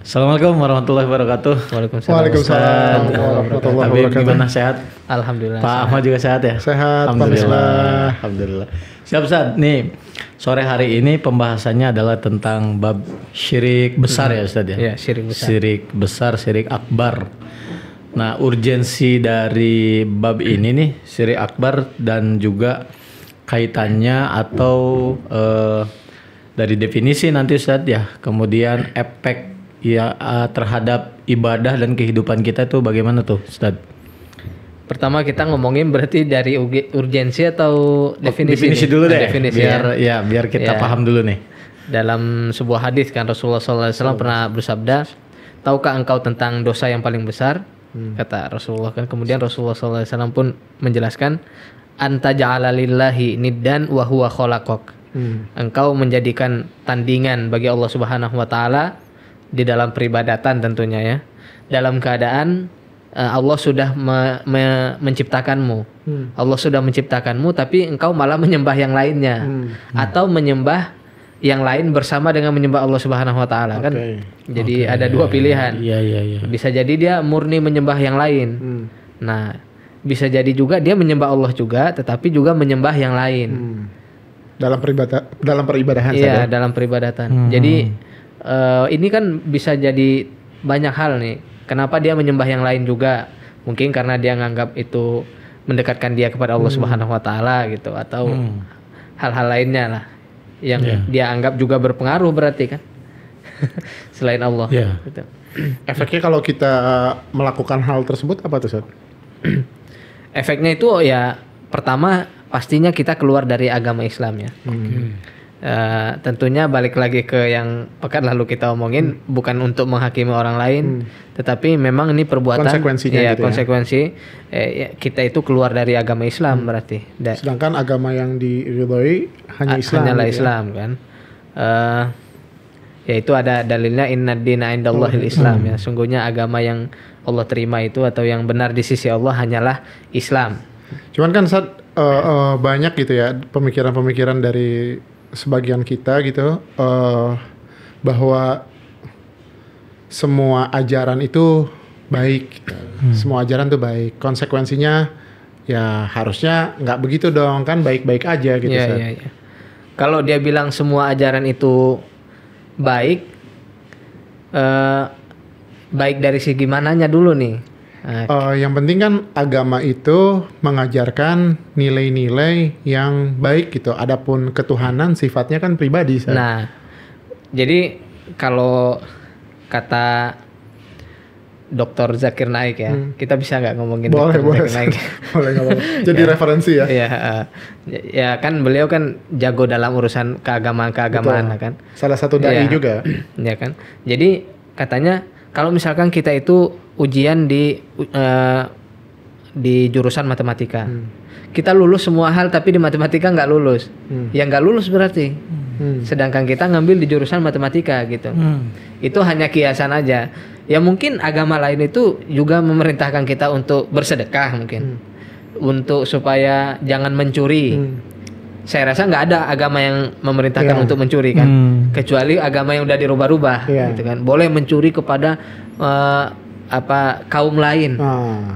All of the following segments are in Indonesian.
Assalamualaikum warahmatullahi wabarakatuh. Waalaikumsalam warahmatullahi Habib, wabarakatuh. gimana, sehat? Alhamdulillah. Pak Ahmad juga sehat ya? Sehat, Alhamdulillah. Alhamdulillah. Siap Ustaz. Nih, sore hari ini pembahasannya adalah tentang bab syirik besar ya Ustaz ya? Iya, syirik besar. Syirik besar, syirik akbar. Nah, urgensi dari bab ini nih, syirik akbar dan juga kaitannya atau dari definisi nanti Ustaz ya, kemudian efek ya terhadap ibadah dan kehidupan kita tuh bagaimana tuh Ustaz? Pertama kita ngomongin berarti dari urgensi atau definisi? Definisi nih? dulu deh, Definisi biar kita paham dulu nih. Dalam sebuah hadis kan Rasulullah SAW pernah bersabda, tahukah engkau tentang dosa yang paling besar? Kata Rasulullah kan. Kemudian Rasulullah SAW pun menjelaskan, anta ja'ala lillahi niddan wa huwa khalaqak. Engkau menjadikan tandingan bagi Allah Subhanahu wa taala di dalam peribadatan tentunya ya. Dalam keadaan Allah sudah menciptakanmu. Allah sudah menciptakanmu tapi engkau malah menyembah yang lainnya. Atau menyembah yang lain bersama dengan menyembah Allah Subhanahu wa taala kan. Jadi ada dua pilihan. Iya. Bisa jadi dia murni menyembah yang lain. Nah, bisa jadi juga dia menyembah Allah juga tetapi juga menyembah yang lain. Dalam peribadahan Iya, dalam peribadatan. Jadi ini kan bisa jadi banyak hal nih. Kenapa dia menyembah yang lain juga? Mungkin karena dia nganggap itu mendekatkan dia kepada Allah Subhanahu wa taala gitu, atau hal-hal lainnya lah yang dia anggap juga berpengaruh berarti kan. Selain Allah gitu. Efeknya kalau kita melakukan hal tersebut apa tuh, Ustaz? Efeknya itu ya pertama pastinya kita keluar dari agama Islam ya. Tentunya balik lagi ke yang pekan lalu kita omongin, bukan untuk menghakimi orang lain, tetapi memang ini perbuatan konsekuensinya ya, gitu konsekuensi kita itu keluar dari agama Islam berarti. Sedangkan agama yang diridhoi hanya Islam. Hanyalah gitu Islam kan. Yaitu ada dalilnya innad dina indallahil Islam ya. Sungguhnya agama yang Allah terima itu atau yang benar di sisi Allah hanyalah Islam. Cuman kan Ustaz, banyak gitu ya pemikiran-pemikiran dari sebagian kita gitu, bahwa semua ajaran itu baik, semua ajaran itu baik. Konsekuensinya ya harusnya nggak begitu dong, kan baik-baik aja gitu. Iya. Kalau dia bilang semua ajaran itu baik, baik dari segi mananya dulu nih? Yang penting kan agama itu mengajarkan nilai-nilai yang baik gitu. Adapun ketuhanan sifatnya kan pribadi. Nah, jadi kalau kata Dr. Zakir Naik ya, kita bisa nggak ngomongin Dr. Zakir Naik? Boleh. Jadi referensi ya. Ya kan beliau kan jago dalam urusan keagamaan kan. Salah satu dai juga. Ya kan. Jadi katanya kalau misalkan kita itu ujian di jurusan matematika, kita lulus semua hal tapi di matematika nggak lulus, ya nggak lulus berarti. Sedangkan kita ngambil di jurusan matematika gitu, itu hanya kiasan aja. Ya mungkin agama lain itu juga memerintahkan kita untuk bersedekah mungkin, untuk supaya jangan mencuri. Saya rasa nggak ada agama yang memerintahkan untuk mencuri kan, kecuali agama yang udah dirubah-rubah, gitu kan. Boleh mencuri kepada kaum lain,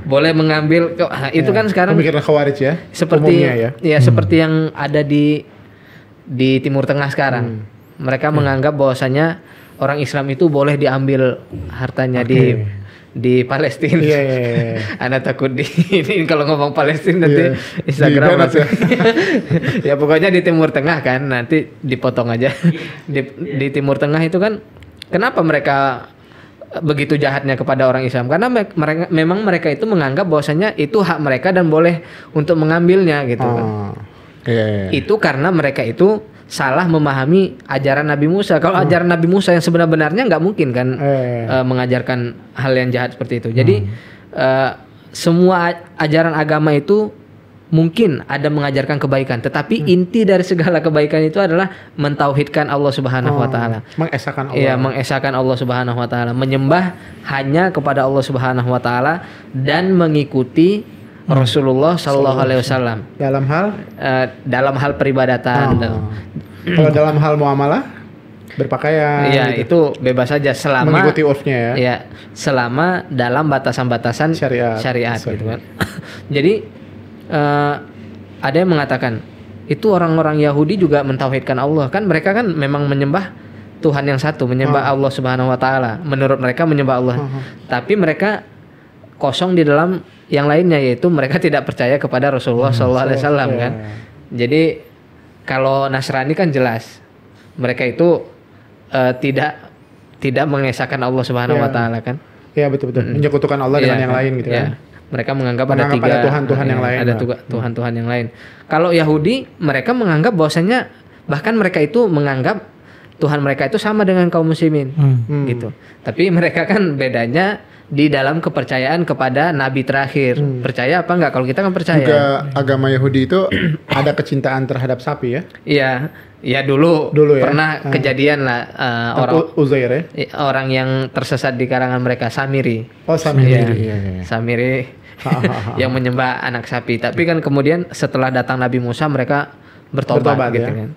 boleh mengambil itu kan sekarang pemikiran Khawarij ya, seperti seperti yang ada di Timur Tengah sekarang. Mereka menganggap bahwasanya orang Islam itu boleh diambil hartanya di Palestina. Anda takut ini kalau ngomong Palestina nanti Instagram ya pokoknya di Timur Tengah kan, nanti dipotong aja. Di Timur Tengah itu kan kenapa mereka begitu jahatnya kepada orang Islam? Karena mereka itu menganggap bahwasanya itu hak mereka dan boleh untuk mengambilnya gitu kan. Itu karena mereka itu salah memahami ajaran Nabi Musa. Kalau ajaran Nabi Musa yang sebenarnya nggak mungkin kan mengajarkan hal yang jahat seperti itu. Jadi semua ajaran agama itu mungkin ada mengajarkan kebaikan, tetapi inti dari segala kebaikan itu adalah mentauhidkan Allah Subhanahu wa taala. Mengesahkan Allah. Iya, mengesahkan Allah Subhanahu wa taala, menyembah hanya kepada Allah Subhanahu wa taala dan mengikuti Rasulullah sallallahu alaihi wasallam dalam hal peribadatan. Kalau dalam hal muamalah berpakaian. Iya, gitu. itu bebas saja selama Mengikuti urfnya ya. ya, selama dalam batasan-batasan Syariat. gitu kan. Jadi ada yang mengatakan itu orang-orang Yahudi juga mentauhidkan Allah, kan mereka kan memang menyembah Tuhan yang satu, menyembah Allah Subhanahu wa taala. Menurut mereka menyembah Allah. Tapi mereka kosong di dalam yang lainnya, yaitu mereka tidak percaya kepada Rasulullah sallallahu alaihi wasallam kan. Jadi kalau Nasrani kan jelas mereka itu tidak mengesahkan Allah Subhanahu wa taala kan. Iya, betul. Menyekutukan Allah dengan yang lain gitu kan. Mereka menganggap ada Tuhan-Tuhan yang lain. Ada Tuhan-Tuhan yang lain. Kalau Yahudi, mereka menganggap bahwasanya bahkan mereka itu menganggap Tuhan mereka itu sama dengan kaum muslimin, gitu. Tapi mereka kan bedanya di dalam kepercayaan kepada Nabi terakhir. Percaya apa enggak? Kalau kita kan percaya. Juga agama Yahudi itu ada kecintaan terhadap sapi ya? Iya dulu ya? pernah kejadian lah orang Uzair ya? Orang yang tersesat di kalangan mereka, Samiri. Oh, Samiri. Iya. Samiri yang menyembah anak sapi. Tapi kan kemudian setelah datang Nabi Musa mereka bertobat gitu ya? kan.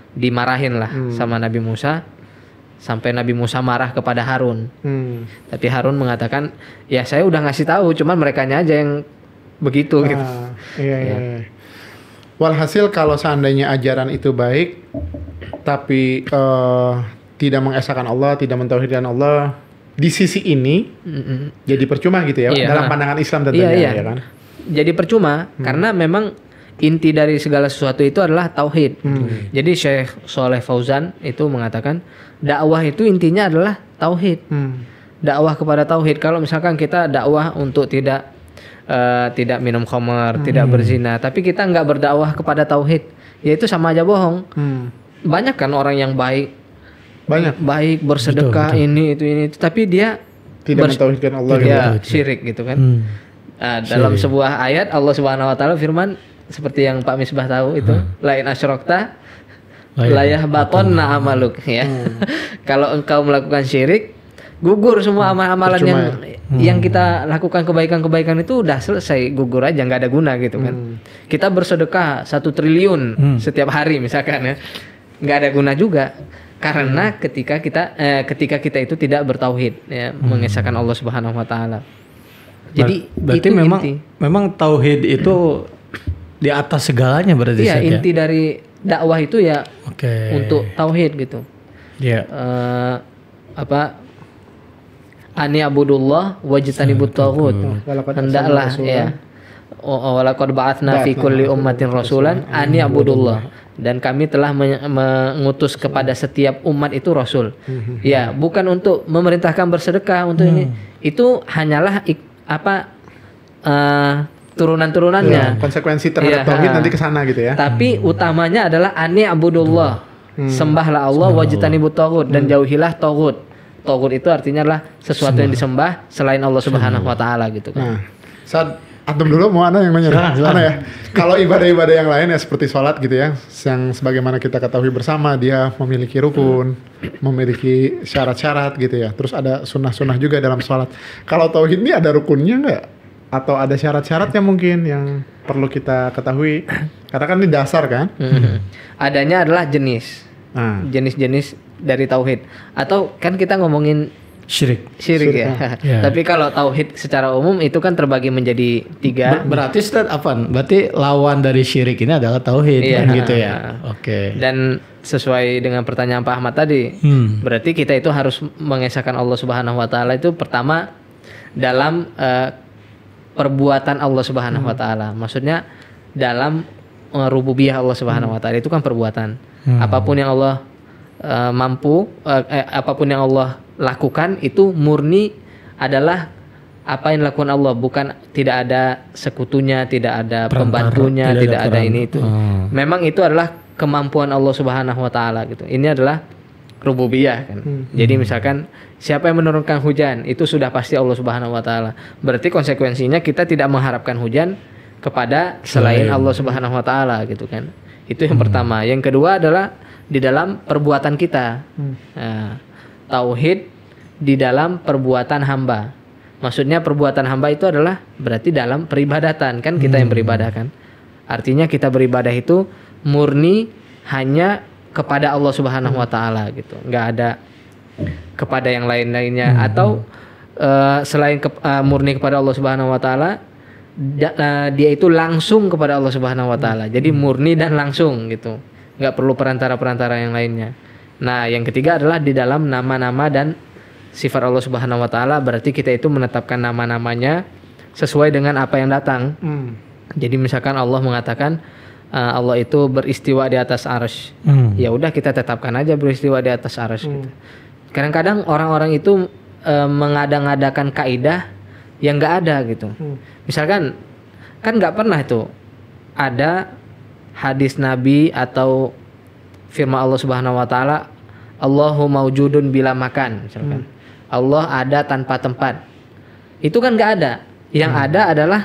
Dimarahin lah sama Nabi Musa sampai Nabi Musa marah kepada Harun. Tapi Harun mengatakan, ya saya udah ngasih tahu, cuman merekanya aja yang begitu gitu. Iya. Walhasil kalau seandainya ajaran itu baik, tapi tidak mengesahkan Allah, tidak mentauhidkan Allah, di sisi ini jadi percuma gitu ya, dalam pandangan Islam tentunya ya kan. Jadi percuma karena memang inti dari segala sesuatu itu adalah tauhid. Jadi Syekh Shalih Fauzan itu mengatakan dakwah itu intinya adalah tauhid. Dakwah kepada tauhid. Kalau misalkan kita dakwah untuk tidak minum khamar, tidak berzina, tapi kita nggak berdakwah kepada tauhid, ya itu sama aja bohong. Banyak kan orang yang baik bersedekah, betul. ini itu, tapi dia tidak mentauhidkan Allah, syirik gitu kan. Dalam sebuah ayat Allah Subhanahu wa taala firman seperti yang Pak Misbah tahu itu, lain asyrokta layah baton amaluk ya. Kalau engkau melakukan syirik, gugur semua amalan-amalan yang kita lakukan, kebaikan-kebaikan itu udah selesai, gugur aja, nggak ada guna gitu kan. Kita bersedekah 1 triliun setiap hari misalkan ya, nggak ada guna juga karena ketika kita itu tidak bertauhid ya, mengesahkan Allah Subhanahu wa taala. Jadi berarti memang tauhid itu di atas segalanya berarti. Iya, inti dari dakwah itu ya untuk tauhid gitu. Iya. Ani abudullah wajtanibut taghut. Hendaklah ya. Walaqad ba'atsna fi kulli ummatin rasulan ani abudullah. Dan kami telah mengutus kepada setiap umat itu rasul. Ya, bukan untuk memerintahkan bersedekah untuk ini. Itu hanyalah turunan-turunannya. Konsekuensi terhadap tauhid nanti ke sana gitu ya. Tapi utamanya adalah ani abudullah. Sembahlah Allah wajtanibut taghut dan jauhilah taghut. Taghut itu artinya adalah sesuatu yang disembah selain Allah Subhanahu wa taala gitu kan. Nah, saat antum dulu mau ana yang nanya. Ana ya. Kalau ibadah-ibadah yang lain ya seperti sholat gitu ya, yang sebagaimana kita ketahui bersama dia memiliki rukun, memiliki syarat-syarat gitu ya. Terus ada sunnah-sunnah juga dalam sholat. Kalau tauhid ini ada rukunnya enggak? Atau ada syarat-syaratnya mungkin yang perlu kita ketahui? Karena kan ini dasar kan? Adanya adalah jenis-jenis dari tauhid. Atau kan kita ngomongin syirik ya. Tapi kalau tauhid secara umum itu kan terbagi menjadi 3. Berarti Ustaz berarti lawan dari syirik ini adalah tauhid kan gitu ya. Oke. Dan sesuai dengan pertanyaan Pak Ahmad tadi, berarti kita itu harus mengesahkan Allah Subhanahu wa taala itu pertama dalam perbuatan Allah Subhanahu wa taala. Maksudnya dalam rububiyah Allah Subhanahu wa taala itu kan perbuatan. Apapun yang Allah apapun yang Allah lakukan itu murni adalah apa yang dilakukan Allah, bukan tidak ada sekutunya, tidak ada pembantunya, tidak ada ini itu. Memang itu adalah kemampuan Allah Subhanahu wa taala gitu. Ini adalah rububiyah kan. Jadi misalkan siapa yang menurunkan hujan itu sudah pasti Allah Subhanahu wa taala. Berarti konsekuensinya kita tidak mengharapkan hujan kepada selain Allah Subhanahu wa taala gitu kan. Itu yang pertama. Yang kedua adalah di dalam perbuatan kita. Tauhid di dalam perbuatan hamba. Maksudnya perbuatan hamba itu adalah berarti dalam peribadatan kan, kita yang beribadah kan. Artinya kita beribadah itu murni hanya kepada Allah Subhanahu wa taala gitu. Nggak ada kepada yang lain-lainnya atau selain murni kepada Allah Subhanahu wa taala, dia itu langsung kepada Allah Subhanahu wa taala. Jadi murni dan langsung gitu. Nggak perlu perantara-perantara yang lainnya. Nah, yang ketiga adalah di dalam nama-nama dan sifat Allah Subhanahu wa taala, berarti kita itu menetapkan nama-namanya sesuai dengan apa yang datang. Jadi misalkan Allah mengatakan Allah itu beristiwa di atas arsy. Ya udah kita tetapkan aja beristiwa di atas arsy gitu. Kadang-kadang orang-orang itu mengada-ngadakan kaidah yang nggak ada gitu. Misalkan kan nggak pernah itu ada hadis Nabi atau firman Allah Subhanahu wa taala, Allahu maujudun bila makan misalkan. Allah ada tanpa tempat. Itu kan nggak ada. Yang ada adalah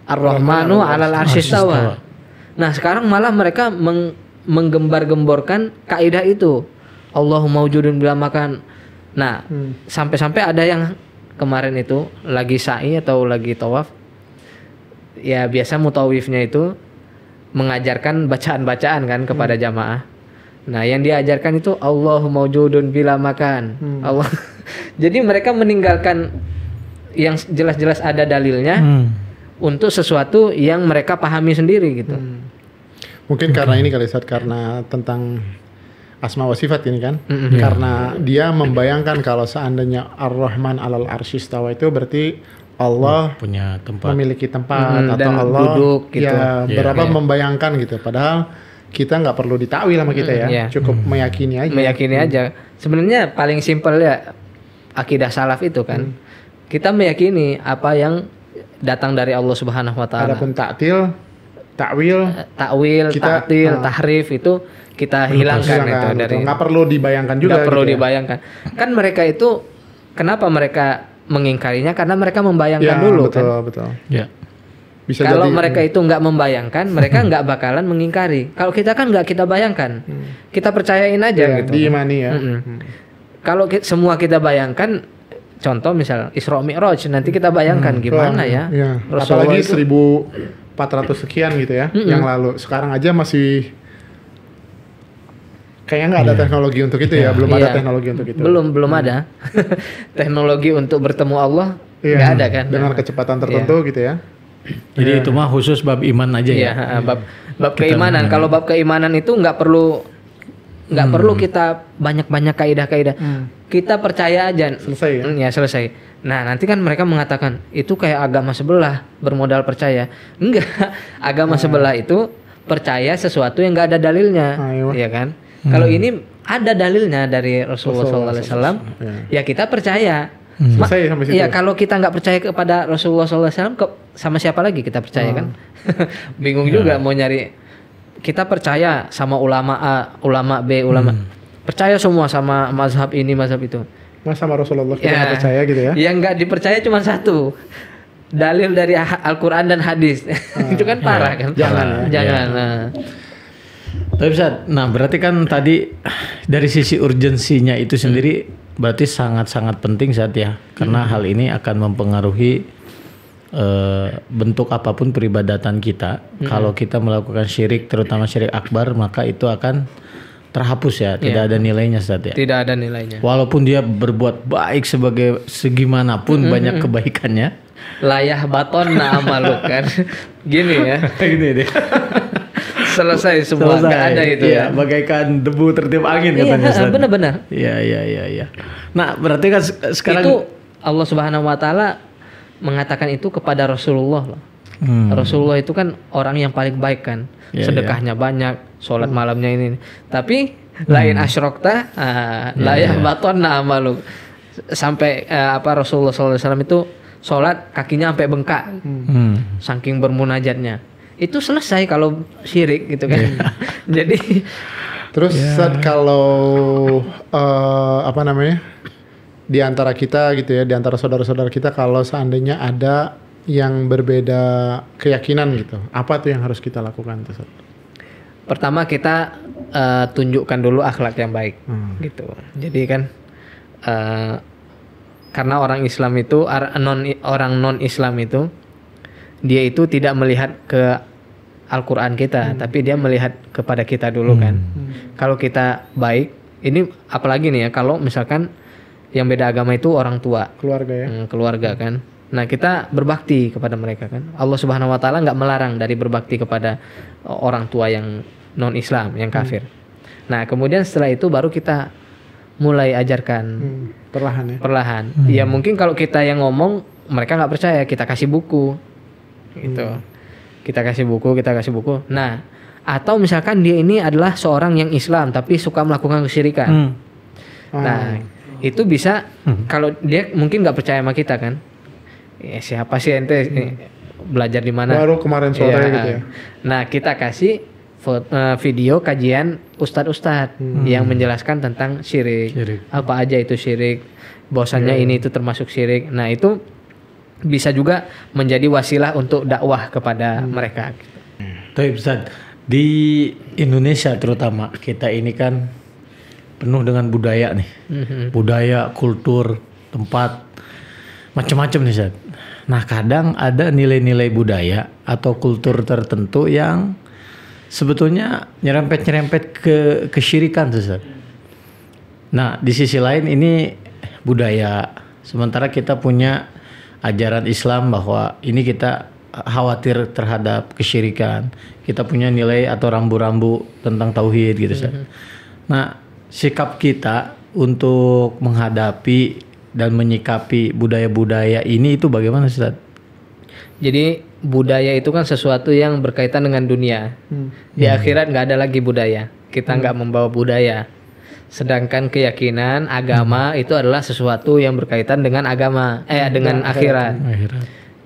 Ar-Rahmanu 'alal 'arsy istawa. Nah, sekarang malah mereka menggembar-gemborkan kaidah itu. Allahu maujudun bila makan. Nah, sampai-sampai ada yang kemarin itu lagi sa'i atau lagi tawaf. Ya biasa mutawifnya itu mengajarkan bacaan-bacaan kan kepada jamaah. Nah, yang diajarkan itu Allahu maujudun bila makan. Allah. Jadi mereka meninggalkan yang jelas-jelas ada dalilnya untuk sesuatu yang mereka pahami sendiri gitu. Mungkin karena ini kali Ustaz, karena tentang asma wa sifat ini kan. Karena dia membayangkan kalau seandainya Ar-Rahman 'alal 'arsy istawa itu berarti Allah punya tempat, memiliki tempat atau dan Allah duduk gitu. Ya, berapa membayangkan gitu. Padahal kita nggak perlu ditakwil sama kita ya. Cukup meyakini aja. Meyakini aja. Sebenarnya paling simpel ya akidah salaf itu kan. Kita meyakini apa yang datang dari Allah Subhanahu wa taala. Adapun takwil, ta'til, tahrif itu kita hilangkan itu dari. Nggak perlu dibayangkan juga. Nggak perlu gitu dibayangkan. Kan mereka itu kenapa mereka mengingkarinya? Karena mereka membayangkan dulu betul, kan. Betul. Ya. Bisa kalau jadi, mereka itu nggak membayangkan, mereka nggak bakalan mengingkari. Kalau kita kan nggak kita bayangkan, kita percayain aja gitu. Diimani ya. Kalau semua kita bayangkan, contoh misal Isra Mi'raj, nanti kita bayangkan gimana ya. Apalagi 1400 sekian gitu ya, yang lalu. Sekarang aja masih kayaknya nggak ada teknologi untuk itu ya, belum ada teknologi untuk itu. Belum ada teknologi untuk bertemu Allah, nggak ada kan. Dengan kecepatan tertentu gitu ya. Jadi itu mah khusus bab iman aja ya. Bab keimanan. Kalau bab keimanan itu nggak perlu kita banyak-banyak kaidah-kaidah. Kita percaya aja. Selesai ya. Ya selesai. Nah nanti kan mereka mengatakan itu kayak agama sebelah bermodal percaya. Enggak. Agama sebelah itu percaya sesuatu yang nggak ada dalilnya, ya kan? Kalau ini ada dalilnya dari Rasulullah SAW, ya kita percaya. Selesai sampai situ. Ya kalau kita nggak percaya kepada Rasulullah SAW, sama siapa lagi kita percaya kan? Bingung juga mau nyari. Kita percaya sama ulama A, ulama B, ulama. Percaya semua sama mazhab ini, mazhab itu. Mas sama Rasulullah kita nggak percaya gitu ya? Yang nggak dipercaya cuma satu. Dalil dari Al-Quran dan hadis. Itu kan parah kan? Jangan. Tapi Ustaz, nah berarti kan tadi dari sisi urgensinya itu sendiri berarti sangat-sangat penting saat ya, karena hal ini akan mempengaruhi bentuk apapun peribadatan kita. Kalau kita melakukan syirik, terutama syirik akbar, maka itu akan terhapus ya, tidak ada nilainya Ustaz ya. Tidak ada nilainya. Walaupun dia berbuat baik sebagai segimanapun banyak kebaikannya. Layah baton amaluk kan. Gini ya. Gini deh. Selesai semua, nggak ada itu ya. Bagaikan debu tertiup angin katanya Ustaz. Benar-benar. Iya. Nah, berarti kan sekarang itu Allah Subhanahu wa taala mengatakan itu kepada Rasulullah loh. Rasulullah itu kan orang yang paling baik kan. Sedekahnya banyak, sholat malamnya ini. Tapi lain asyrokta, layah baton amaluk. Sampai Rasulullah SAW itu sholat kakinya sampai bengkak. Saking bermunajatnya. Itu selesai kalau syirik gitu kan. Jadi terus Ustaz, kalau di antara kita gitu ya, di antara saudara-saudara kita, kalau seandainya ada yang berbeda keyakinan gitu, apa tuh yang harus kita lakukan tuh Ustaz? Pertama kita tunjukkan dulu akhlak yang baik gitu. Jadi kan karena orang Islam itu orang non Islam itu dia itu tidak melihat ke Al-Quran kita, tapi dia melihat kepada kita dulu kan. Kalau kita baik, ini apalagi nih ya, kalau misalkan yang beda agama itu orang tua, Keluarga ya. keluarga kan. Nah kita berbakti kepada mereka kan. Allah Subhanahu Wa Taala nggak melarang dari berbakti kepada orang tua yang non Islam, yang kafir. Nah kemudian setelah itu baru kita mulai ajarkan Perlahan ya. perlahan. Ya mungkin kalau kita yang ngomong mereka nggak percaya, kita kasih buku, gitu. Kita kasih buku. Nah, atau misalkan dia ini adalah seorang yang Islam tapi suka melakukan kesyirikan. Nah, itu bisa kalau dia mungkin nggak percaya sama kita kan. Ya, siapa sih ente belajar di mana? Baru kemarin sore gitu ya. Nah, kita kasih video kajian ustadz-ustadz yang menjelaskan tentang syirik. Apa aja itu syirik, bahwasannya ini itu termasuk syirik. Nah, itu bisa juga menjadi wasilah untuk dakwah kepada mereka. Tapi Ustaz, di Indonesia terutama kita ini kan penuh dengan budaya nih, budaya, kultur, tempat, macam-macam nih Ustaz. Nah kadang ada nilai-nilai budaya atau kultur tertentu yang sebetulnya nyerempet-nyerempet ke kesyirikan tuh Ustaz. Nah di sisi lain ini budaya, sementara kita punya ajaran Islam bahwa ini kita khawatir terhadap kesyirikan. Kita punya nilai atau rambu-rambu tentang tauhid gitu Ustaz. Nah, sikap kita untuk menghadapi dan menyikapi budaya-budaya ini itu bagaimana Ustaz? Jadi budaya itu kan sesuatu yang berkaitan dengan dunia. Di akhirat nggak ada lagi budaya. Kita nggak membawa budaya. Sedangkan keyakinan agama itu adalah sesuatu yang berkaitan dengan agama, dengan akhirat.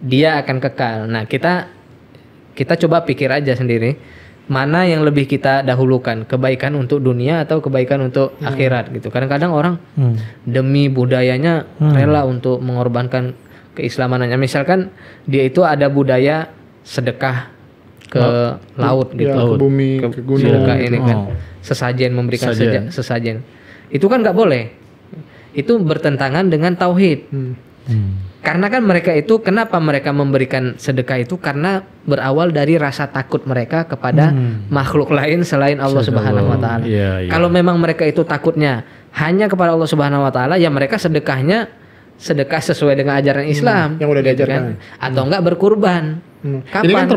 Dia akan kekal. Nah, kita coba pikir aja sendiri, mana yang lebih kita dahulukan, kebaikan untuk dunia atau kebaikan untuk akhirat gitu. Kadang-kadang orang demi budayanya rela untuk mengorbankan keislamannya. Misalkan dia itu ada budaya sedekah ke laut gitu, ke bumi, ke gunung sedekah gitu. ini kan. Sesajen, memberikan sesajen. Itu kan nggak boleh. Itu bertentangan dengan tauhid. Karena kan mereka itu, kenapa mereka memberikan sedekah itu? Karena berawal dari rasa takut mereka kepada makhluk lain selain Allah Subhanahu Wa Taala. Kalau memang mereka itu takutnya hanya kepada Allah Subhanahu Wa Taala, ya mereka sedekah sesuai dengan ajaran Islam yang udah diajarkan. Atau enggak berkurban. Kapan? Ini kan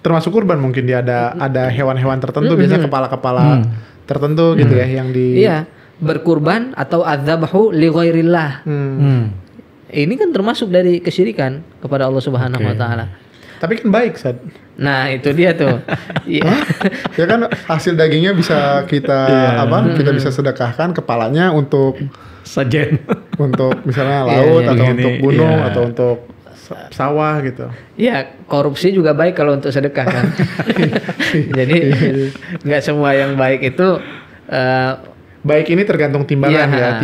termasuk kurban, mungkin dia ada hewan-hewan tertentu, biasanya kepala-kepala tertentu gitu ya yang di. Iya, berkurban atau adzabahu li ghairillah. Ini kan termasuk dari kesyirikan kepada Allah Subhanahu Wa Taala. Tapi kan baik, Sad. Nah, itu dia tuh. Ya kan hasil dagingnya bisa kita kita bisa sedekahkan, kepalanya untuk sajen. Untuk misalnya laut atau untuk gunung atau untuk sawah gitu. Ya, korupsi juga baik kalau untuk sedekah kan. Jadi nggak semua yang baik itu baik ini tergantung timbangan ya.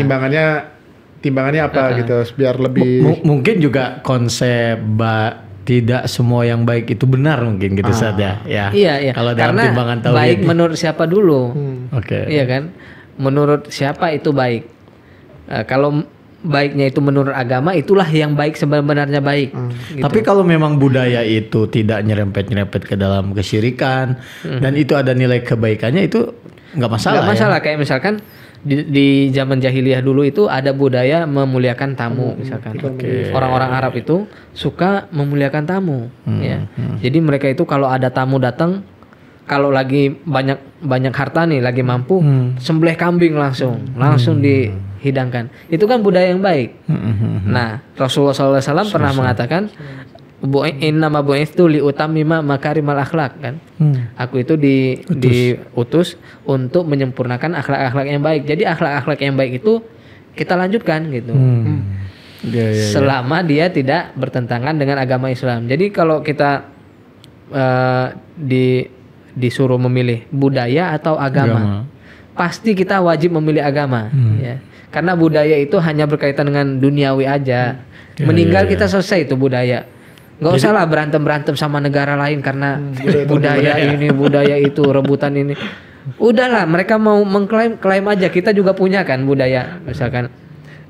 Timbangannya apa gitu biar lebih mungkin juga konsep tidak semua yang baik itu benar mungkin gitu saja ya. Iya. Kalau dalam timbangan tauhid. Baik menurut siapa dulu? Oke. Iya kan? Menurut siapa itu baik? Kalau baiknya itu menurut agama, itulah yang baik sebenarnya baik. Gitu. Tapi kalau memang budaya itu tidak nyerempet-nyerempet ke dalam kesyirikan dan itu ada nilai kebaikannya, itu nggak masalah. Nggak masalah. Kayak misalkan di zaman jahiliyah dulu itu ada budaya memuliakan tamu, misalkan. Orang-orang Arab itu suka memuliakan tamu. Ya. Jadi mereka itu kalau ada tamu datang, kalau lagi banyak harta nih, lagi mampu, sembelih kambing langsung dihidangkan. Itu kan budaya yang baik. Nah, Rasulullah SAW pernah mengatakan, innama bu'itsu li utammima makarimal akhlak kan. Aku itu diutus untuk menyempurnakan akhlak-akhlak yang baik. Jadi akhlak-akhlak yang baik itu kita lanjutkan gitu. Selama dia tidak bertentangan dengan agama Islam. Jadi kalau kita disuruh memilih budaya atau agama, pasti kita wajib memilih agama. Ya. Karena budaya itu hanya berkaitan dengan duniawi aja. Meninggal kita selesai itu budaya. Nggak usah lah berantem sama negara lain karena budaya ini, budaya itu, rebutan ini. Udahlah, mereka mau klaim aja. Kita juga punya kan budaya. Misalkan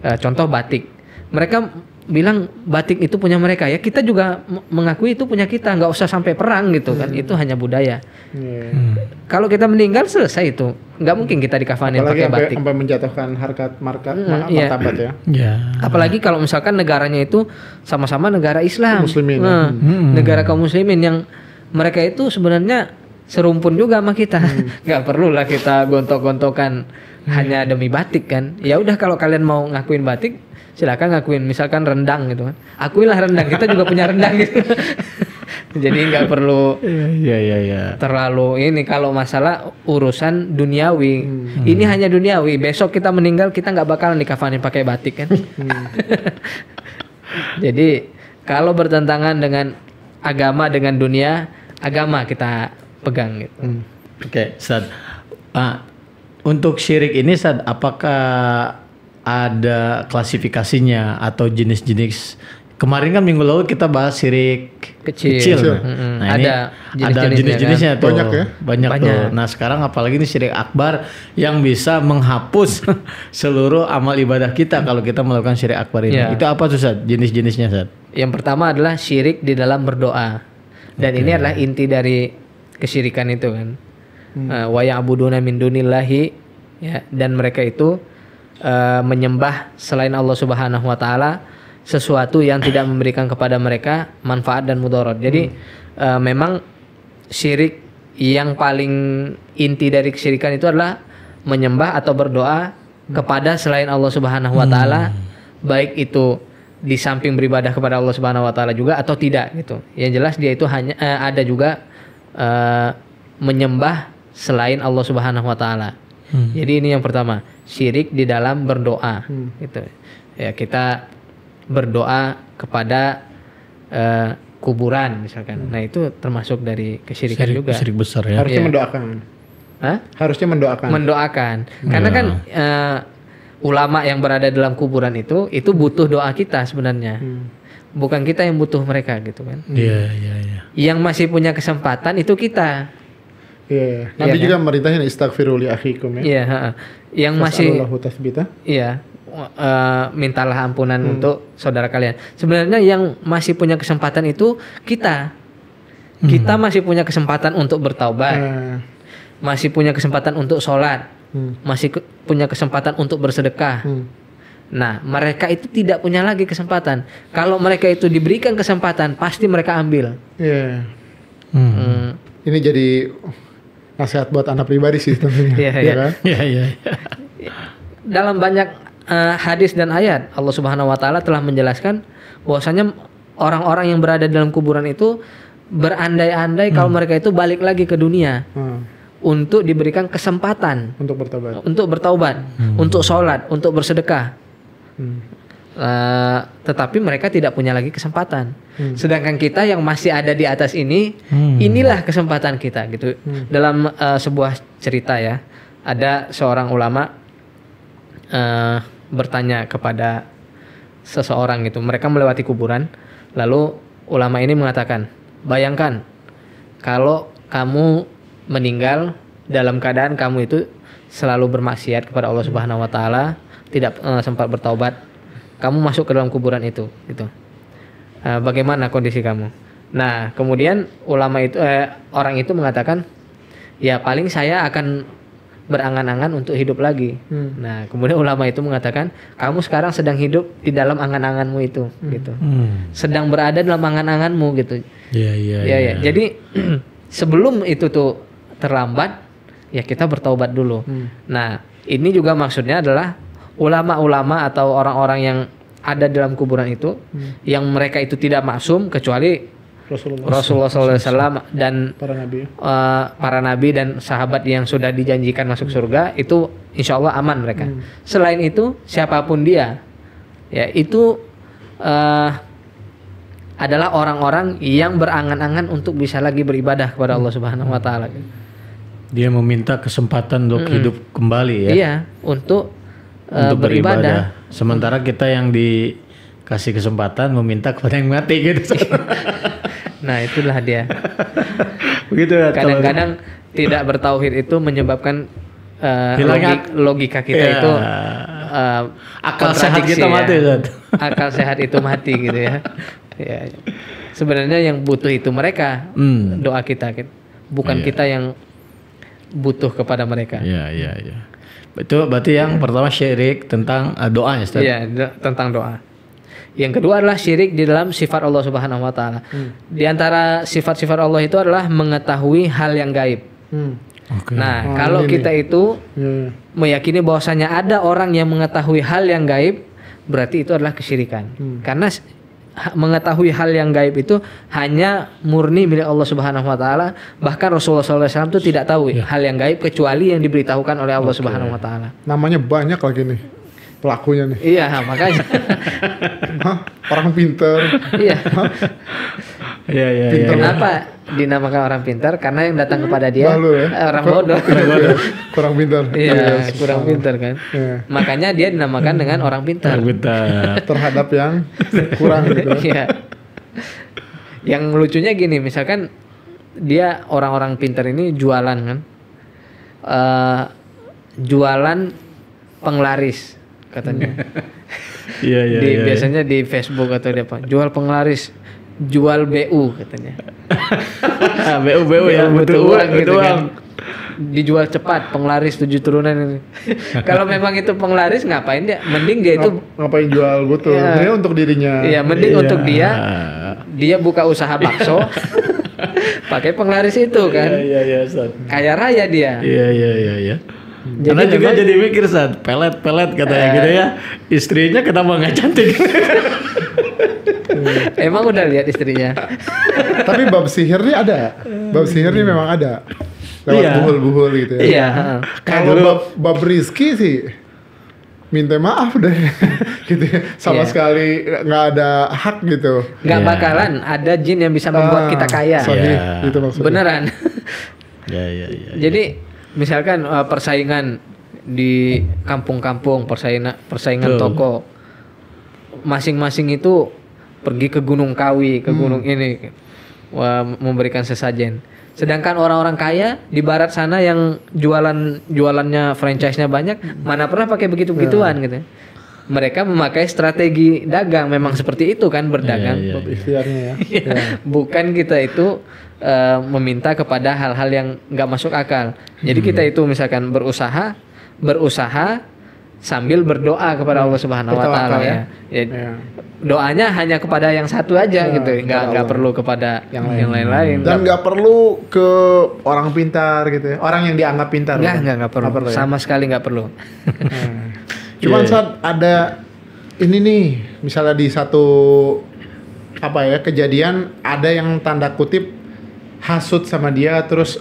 contoh batik. Mereka bilang batik itu punya mereka, ya kita juga mengakui itu punya kita, nggak usah sampai perang gitu kan, itu hanya budaya. Kalau kita meninggal selesai itu, nggak mungkin kita dikafanin pakai batik. Sampai menjatuhkan harkat martabat ya. Apalagi kalau misalkan negaranya itu sama-sama negara Islam, Muslimin, negara kaum muslimin yang mereka itu sebenarnya serumpun juga sama kita, nggak perlulah kita gontok-gontokan hanya demi batik kan. Ya udah, kalau kalian mau ngakuin batik, silakan ngakuin, misalkan rendang gitu kan, akuilah rendang, kita juga punya rendang gitu. Jadi nggak perlu terlalu ini kalau masalah urusan duniawi. Ini hanya duniawi. Besok kita meninggal, kita nggak bakalan dikafanin pakai batik kan. Jadi kalau bertentangan dengan agama, dengan dunia, agama kita pegang gitu. Oke, Ustaz. Untuk syirik ini, Ustaz, apakah ada klasifikasinya atau jenis-jenis? Kemarin kan minggu lalu kita bahas syirik kecil. Nah, ini ada jenis-jenisnya tuh. Banyak tuh. Nah, sekarang apalagi ini syirik akbar yang bisa menghapus seluruh amal ibadah kita kalau kita melakukan syirik akbar ini. Itu apa tuh, Ustaz? Jenis-jenisnya, Ustaz? Yang pertama adalah syirik di dalam berdoa. Dan ini adalah inti dari kesyirikan itu kan. Wa ya'buduna min dunillahi, ya, dan mereka itu menyembah selain Allah Subhanahu wa taala sesuatu yang tidak memberikan kepada mereka manfaat dan mudarat. Jadi memang syirik yang paling inti dari kesyirikan itu adalah menyembah atau berdoa kepada selain Allah Subhanahu wa taala, baik itu di samping beribadah kepada Allah Subhanahu wa taala juga atau tidak gitu. Yang jelas dia itu hanya ada juga menyembah selain Allah Subhanahu wa taala. Jadi ini yang pertama, syirik di dalam berdoa gitu. Ya, kita berdoa kepada kuburan misalkan. Nah, itu termasuk dari kesyirikan juga. Syirik besar ya. Harusnya mendoakan. Harusnya mendoakan. Mendoakan. Karena kan ulama yang berada dalam kuburan itu butuh doa kita sebenarnya. Bukan kita yang butuh mereka gitu kan. Iya. Yang masih punya kesempatan itu kita. Iya. Nabi juga merintahin istaghfiru li akhikum ya. Iya, yang masih tasbita. Iya. Mintalah ampunan untuk saudara kalian. Sebenarnya yang masih punya kesempatan itu kita. Kita masih punya kesempatan untuk bertaubat. Masih punya kesempatan untuk sholat. Masih punya kesempatan untuk bersedekah. Nah, mereka itu tidak punya lagi kesempatan. Kalau mereka itu diberikan kesempatan, pasti mereka ambil. Iya. Ini jadi nasihat buat anak pribadi sih tentunya. Iya. Dalam banyak hadis dan ayat, Allah Subhanahu wa taala telah menjelaskan bahwasanya orang-orang yang berada dalam kuburan itu berandai-andai kalau mereka itu balik lagi ke dunia. Untuk diberikan kesempatan untuk bertaubat, untuk sholat, untuk bersedekah. Tetapi mereka tidak punya lagi kesempatan. Sedangkan kita yang masih ada di atas ini, inilah kesempatan kita gitu. Dalam sebuah cerita ya, ada seorang ulama bertanya kepada seseorang gitu. Mereka melewati kuburan, lalu ulama ini mengatakan, bayangkan kalau kamu meninggal dalam keadaan kamu itu selalu bermaksiat kepada Allah Subhanahu wa taala, tidak sempat bertaubat, kamu masuk ke dalam kuburan itu gitu. Bagaimana kondisi kamu? Nah, kemudian ulama itu orang itu mengatakan, ya paling saya akan berangan-angan untuk hidup lagi. Nah, kemudian ulama itu mengatakan, kamu sekarang sedang hidup di dalam angan-anganmu itu gitu. Sedang berada dalam angan-anganmu gitu. Iya. Jadi sebelum itu tuh terlambat, ya kita bertaubat dulu. Nah, ini juga maksudnya adalah ulama-ulama atau orang-orang yang ada dalam kuburan itu, yang mereka itu tidak maksum kecuali Rasulullah SAW dan para nabi dan sahabat yang sudah dijanjikan masuk surga, itu insya Allah aman mereka. Selain itu, siapapun dia, ya itu adalah orang-orang yang berangan-angan untuk bisa lagi beribadah kepada Allah Subhanahu wa taala. Dia meminta kesempatan untuk hidup kembali ya. Iya, untuk beribadah. Sementara kita yang dikasih kesempatan meminta kepada yang mati gitu. Nah, itulah dia. Begitu ya. Kadang-kadang tidak bertauhid itu menyebabkan logika kita itu Akal sehat kontradiksi kita mati, Ustaz. Akal sehat itu mati gitu ya. Ya. Sebenarnya yang butuh itu mereka, doa kita, bukan kita yang butuh kepada mereka. Iya. Itu berarti yang pertama syirik tentang doa ya, Ustaz? Iya, tentang doa. Yang kedua adalah syirik di dalam sifat Allah Subhanahu wa taala. Di antara sifat-sifat Allah itu adalah mengetahui hal yang gaib. Oke. Nah, kalau kita itu meyakini bahwasanya ada orang yang mengetahui hal yang gaib, berarti itu adalah kesyirikan. Karena mengetahui hal yang gaib itu hanya murni milik Allah Subhanahu wa taala. Bahkan Rasulullah SAW itu tidak tahu hal yang gaib kecuali yang diberitahukan oleh Allah Subhanahu wa taala. Namanya banyak lagi nih pelakunya nih. Iya, makanya. Hah? Orang pinter. Iya. Iya. Kenapa dinamakan orang pintar? Karena yang datang kepada dia Malu ya? orang bodoh. Kurang pinter. Iya, kurang pintar kan. Iya. Makanya dia dinamakan dengan orang pintar. Terhadap yang kurang gitu. Iya. Yang lucunya gini, misalkan dia orang-orang pintar ini jualan kan, jualan penglaris katanya. Iya. Biasanya di Facebook atau di apa, jual penglaris, jual BU katanya. BU ya, butuh uang gitu uang. kan. Dijual cepat penglaris 7 turunan ini. Kalau memang itu penglaris ngapain dia? Mending dia itu Ngapain jual betul? Iya. Sebenarnya untuk dirinya. iya, mending untuk dia buka usaha bakso pakai penglaris itu kan. Iya, Ustaz. Kaya raya dia. Iya. Karena juga jadi mikir, Ustaz, pelet katanya gitu ya. Istrinya kenapa nggak cantik? Emang udah lihat istrinya? Tapi bab sihir nih ada. Bab sihir nih memang ada. Lewat Iya. buhul-buhul gitu ya. Iya. Kalau bab rizki sih minta maaf deh gitu ya. Sama Iya. sekali nggak ada hak gitu. Nggak Iya. bakalan ada jin yang bisa membuat kita kaya. Sahih, Iya. itu maksudnya. Beneran. Iya. Jadi misalkan persaingan di kampung-kampung, persaingan Betul. toko, masing-masing itu pergi ke Gunung Kawi, ke gunung ini, memberikan sesajen. Sedangkan orang-orang kaya di barat sana yang jualannya franchise-nya banyak, mana pernah pakai begitu-begituan gitu. Mereka memakai strategi dagang, memang seperti itu kan berdagang. Iya. Bab ikhtiarnya ya. Bukan kita itu meminta kepada hal-hal yang nggak masuk akal. Jadi kita itu misalkan berusaha sambil berdoa kepada Allah Subhanahu wa taala Bertawakal ya. Ya. Doanya hanya kepada yang satu aja gitu. Nggak perlu kepada yang lain-lain. Dan nggak perlu ke orang pintar gitu ya. Orang yang dianggap pintar. Nggak perlu. ya? Sama sekali nggak perlu. Cuman Iya. saat ada ini nih, misalnya di satu kejadian ada yang tanda kutip hasut sama dia terus